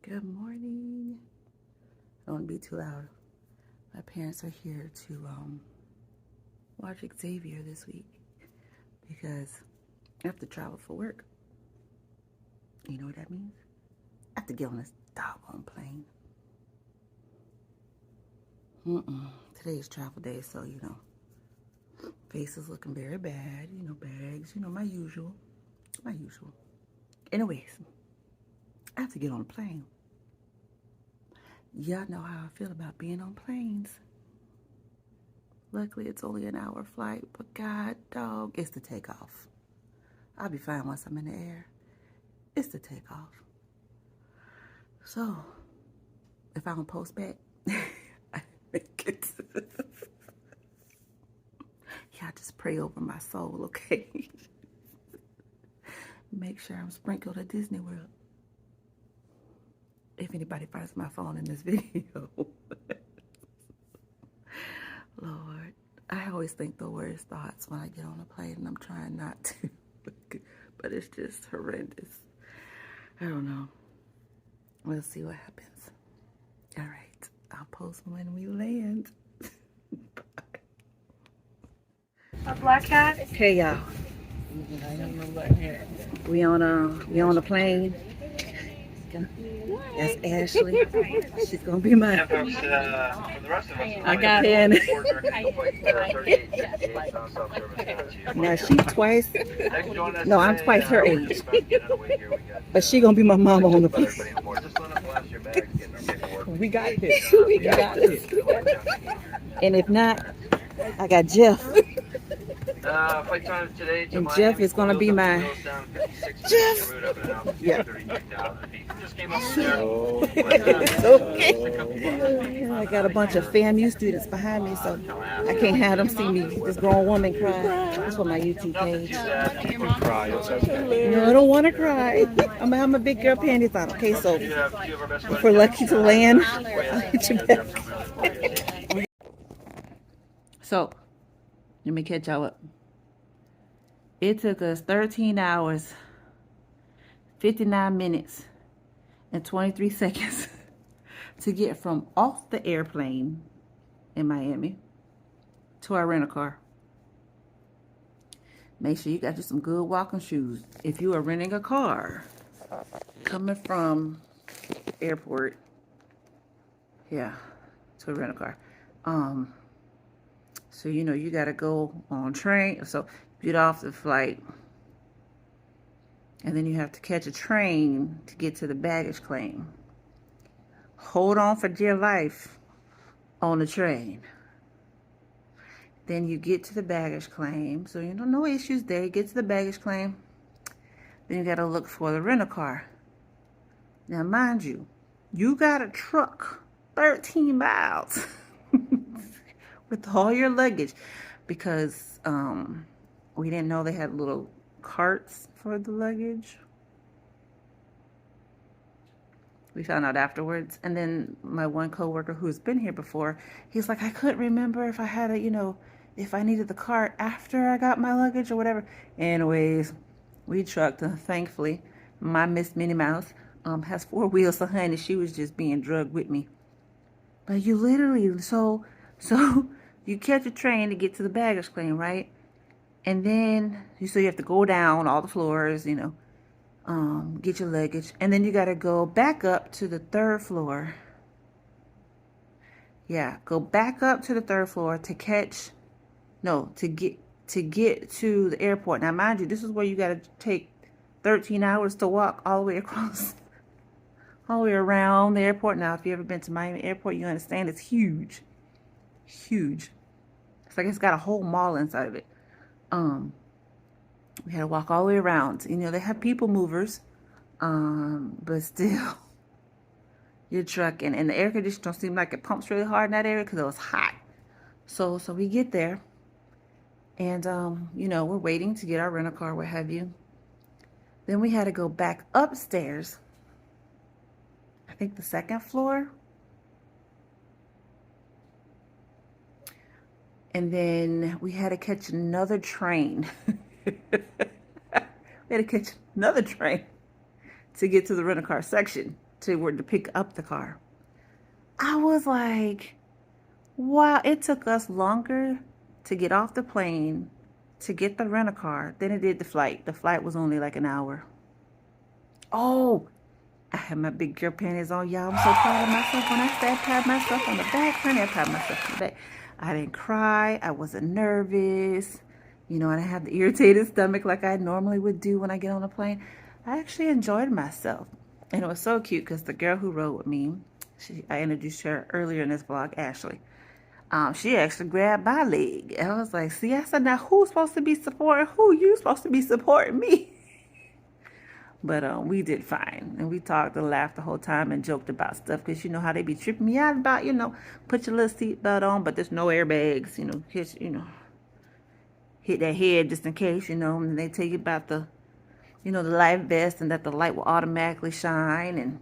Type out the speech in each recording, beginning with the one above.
Good morning. I don't want to be too loud. My parents are here to watch Xavier this week because I have to travel for work. You know what that means? I have to get on this doggone plane. Today is travel day, so face is looking very bad. Bags. My usual. Anyways, I have to get on a plane. Y'all know how I feel about being on planes. Luckily, it's only an hour flight, but god dog, it's the takeoff. I'll be fine once I'm in the air. It's the takeoff. So, if I don't post back, I make it. Y'all just pray over my soul, okay? Make sure I'm sprinkled at Disney World. If anybody finds my phone in this video. Lord, I always think the worst thoughts when I get on a plane, and I'm trying not to. But it's just horrendous. I don't know. We'll see what happens. All right. I'll post when we land. Bye. A black cat? Hey, y'all. We on a plane. That's Ashley. She's gonna be my. I got in. Now she's twice. No, I'm twice her age. But she gonna be my mama on the plane. We got this. We got this. And if not, I got Jeff. And Jeff is gonna be my Jeff. Yeah. I got a bunch of FAMU students behind me, so I can't have them see me, this grown woman cry. That's for my YouTube page. No, I don't want to cry. I'm gonna have my big girl panties on. Okay, so if we're lucky to land, I'll hit you back. So, let me catch y'all up. It took us 13 hours, 59 minutes, and 23 seconds to get from off the airplane in Miami to our rental car. Make sure you got you some good walking shoes. If you are renting a car coming from airport, to a rental car. So you gotta go on train. So get off the flight, and then you have to catch a train to get to the baggage claim. Hold on for dear life on the train. Then you get to the baggage claim. So no issues there. You get to the baggage claim. Then you gotta look for the rental car. Now mind you, you got a truck 13 miles with all your luggage, because we didn't know they had little carts for the luggage. We found out afterwards. And then my one coworker who's been here before, he's like, I couldn't remember if I had if I needed the cart after I got my luggage or whatever. Anyways, we trucked, and thankfully, my Miss Minnie Mouse has 4 wheels, so honey, she was just being drugged with me. But you literally, so you catch a train to get to the baggage claim, right? And then you have to go down all the floors, get your luggage, and then you got to go back up to the 3rd floor. Yeah, go back up to the 3rd floor to get to the airport. Now, mind you, this is where you got to take 13 hours to walk all the way across, all the way around the airport. Now, if you've ever been to Miami Airport, you understand it's huge. Huge. It's like it's got a whole mall inside of it. We had to walk all the way around. They have people movers, but still, you're trucking, and the air conditioner don't seem like it pumps really hard in that area because it was hot. So we get there, and we're waiting to get our rental car, what have you. Then we had to go back upstairs. I think the 2nd floor. And then we had to catch another train. We had to catch another train to get to the rental car section. to where to pick up the car. I was like, wow, it took us longer to get off the plane to get the rental car than it did the flight. The flight was only like an hour. Oh, I had my big girl panties on, y'all. I'm so proud of myself. When I said pat myself on the back, honey, I pat myself on the back. I didn't cry. I wasn't nervous. You know, I didn't have the irritated stomach like I normally would do when I get on a plane. I actually enjoyed myself. And it was so cute because the girl who rode with me, I introduced her earlier in this vlog, Ashley. She actually grabbed my leg. And I was like, see, I said, now who's supposed to be supporting who? You supposed to be supporting me. But we did fine. And we talked and laughed the whole time and joked about stuff. Because you know how they be tripping me out about, you know, put your little seatbelt on, but there's no airbags, you know, hit that head just in case, you know. And they tell you about the, you know, the life vest and that the light will automatically shine. And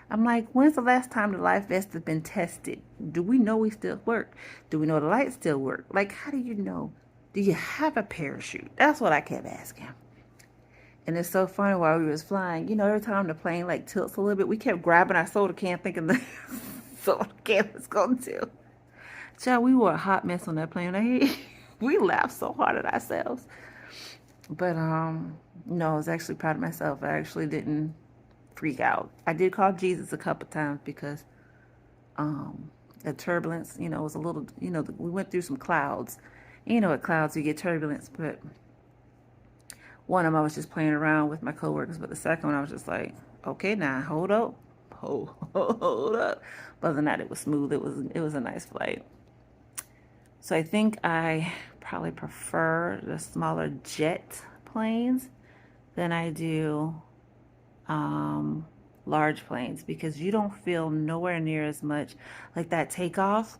I'm like, when's the last time the life vest has been tested? Do we know we still work? Do we know the lights still work? Like, how do you know? Do you have a parachute? That's what I kept asking. And it's so funny while we was flying, you know, every time the plane like tilts a little bit, we kept grabbing our soda can thinking the soda can was going to tilt. Child, we were a hot mess on that plane. We laughed so hard at ourselves. But no, I was actually proud of myself. I actually didn't freak out. I did call Jesus a couple times because the turbulence, you know, was a little, you know, we went through some clouds. You know, at clouds you get turbulence, but one of them I was just playing around with my coworkers, but the second one I was just like, okay, now hold up, hold up. But other than that, it was smooth. It was a nice flight. So I think I probably prefer the smaller jet planes than I do large planes, because you don't feel nowhere near as much like that takeoff.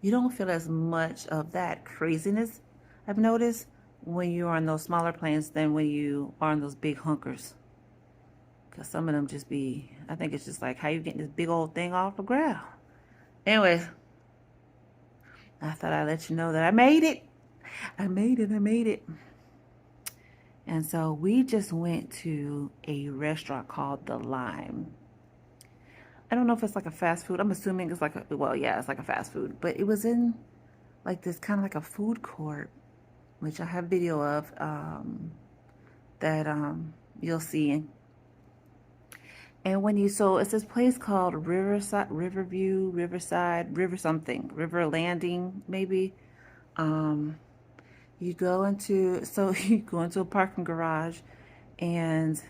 You don't feel as much of that craziness, I've noticed, when you're on those smaller planes than when you are on those big hunkers. Because some of them just be, I think it's just like, how you getting this big old thing off the ground? Anyways, I thought I'd let you know that I made it. I made it. And so we just went to a restaurant called The Lime. I don't know if it's like a fast food. I'm assuming it's like a, well, yeah, it's like a fast food. But it was in like this kind of like a food court, which I have video of, that you'll see. And when you, so it's this place called Riverside, Riverview, Riverside, River something, River Landing, maybe. You go into, so you go into a parking garage, and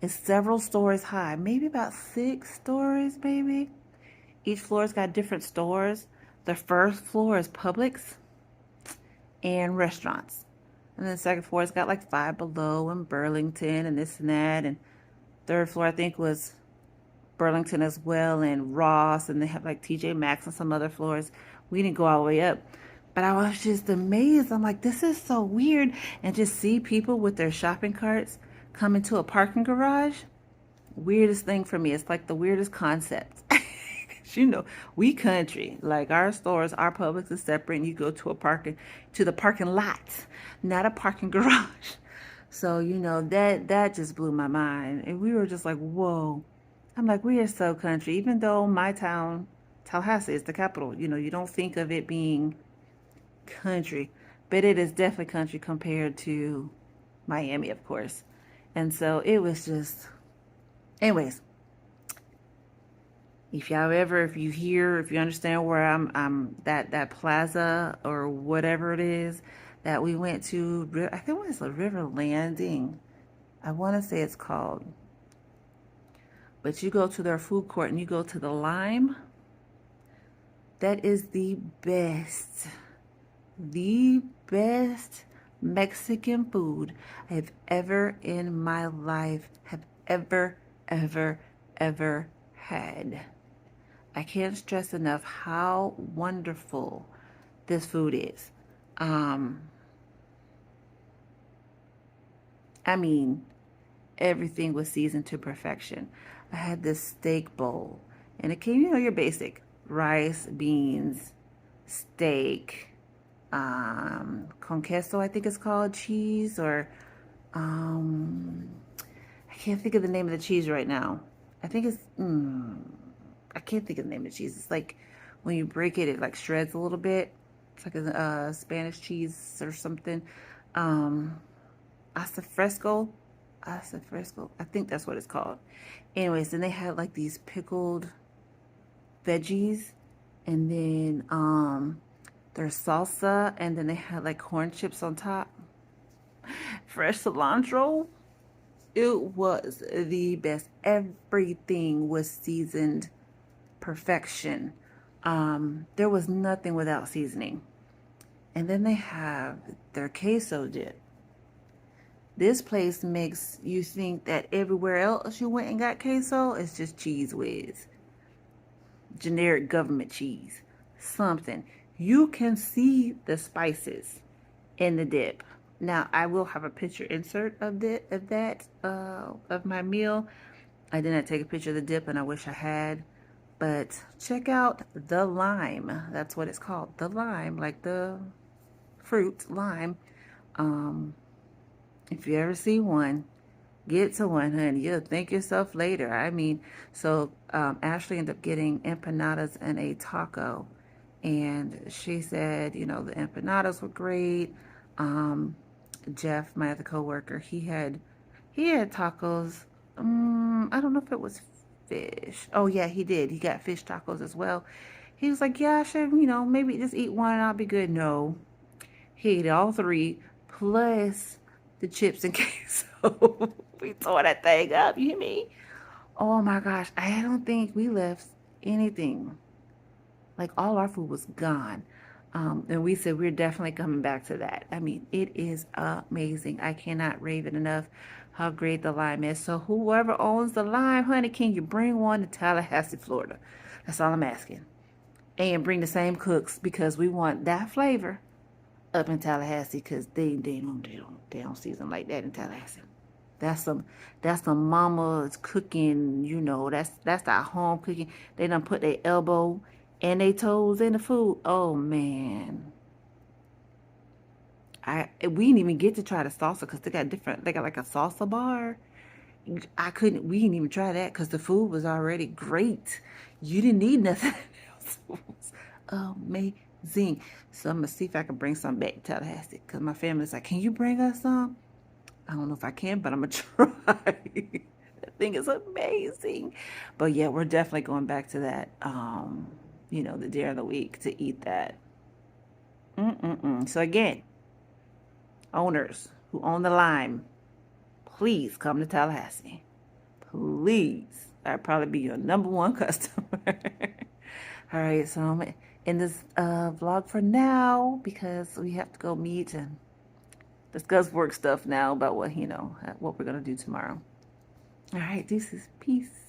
it's several stories high, maybe about 6 stories, maybe. Each floor's got different stores. The first floor is Publix and restaurants. And then the second floor has got like Five Below and Burlington and this and that. And third floor, I think, was Burlington as well, and Ross, and they have like TJ Maxx and some other floors. We didn't go all the way up. But I was just amazed. I'm like, this is so weird. And just see people with their shopping carts come into a parking garage. Weirdest thing for me. It's like the weirdest concept. You know, we country, like our stores, our Publix is separate, and you go to the parking lot, not a parking garage. So, you know, that just blew my mind. And we were just like, whoa. I'm like, we are so country. Even though my town, Tallahassee, is the capital, you know, you don't think of it being country, but it is definitely country compared to Miami, of course. And so it was just, anyways, if y'all ever, if you understand where I'm that plaza or whatever it is that we went to, I think it was a River Landing, I want to say it's called. But you go to their food court and you go to the Lime. That is the best Mexican food I have ever in my life have ever had. I can't stress enough how wonderful this food is. I mean, everything was seasoned to perfection. I had this steak bowl, and it came, you know, your basic rice, beans, steak, con queso, I think it's called, cheese, or I can't think of the name of the cheese right now. I think it's, I can't think of the name of the cheese. It's like when you break it, it like shreds a little bit. It's like a Spanish cheese or something. Um, Asa Fresco. Asa Fresco. I think that's what it's called. Anyways, then they had like these pickled veggies, and then their salsa, and then they had like corn chips on top. Fresh cilantro. It was the best. Everything was seasoned perfection. There was nothing without seasoning. And then they have their queso dip. This place makes you think that everywhere else you went and got queso is just cheese whiz. Generic government cheese. Something. You can see the spices in the dip. Now, I will have a picture insert of of my meal. I did not take a picture of the dip, and I wish I had. But check out the lime. That's what it's called. The lime, like the fruit, lime. If you ever see one, get to one, honey. You'll thank yourself later. I mean, so Ashley ended up getting empanadas and a taco. And she said, you know, the empanadas were great. Jeff, my other coworker, he had tacos. I don't know if it was fish. Oh yeah, he did. He got fish tacos as well. He was like, yeah, I should, you know, maybe just eat one and I'll be good. No, he ate all three plus the chips and queso. We tore that thing up. You hear me? Oh my gosh, I don't think we left anything. Like all our food was gone. And we said we're definitely coming back to that. I mean, it is amazing. I cannot rave it enough how great the lime is. So whoever owns the lime, honey, can you bring one to Tallahassee, Florida? That's all I'm asking. And bring the same cooks because we want that flavor up in Tallahassee because they don't season like that in Tallahassee. That's some mama's cooking, you know. That's our home cooking. They done put their elbow and they toes in the food. Oh man. We didn't even get to try the salsa because they got like a salsa bar. We didn't even try that because the food was already great. You didn't need nothing else. It was amazing. So I'm gonna see if I can bring some back to Tallahassee because my family's like, can you bring us some? I don't know if I can, but I'm gonna try. That thing is amazing. But yeah, we're definitely going back to that. You know, the day of the week to eat that. So again, owners who own the lime, please come to Tallahassee. Please. I'd probably be your #1 customer. All right, so I'm in this vlog for now because we have to go meet and discuss work stuff now about what we're going to do tomorrow. All right, deuces. Peace.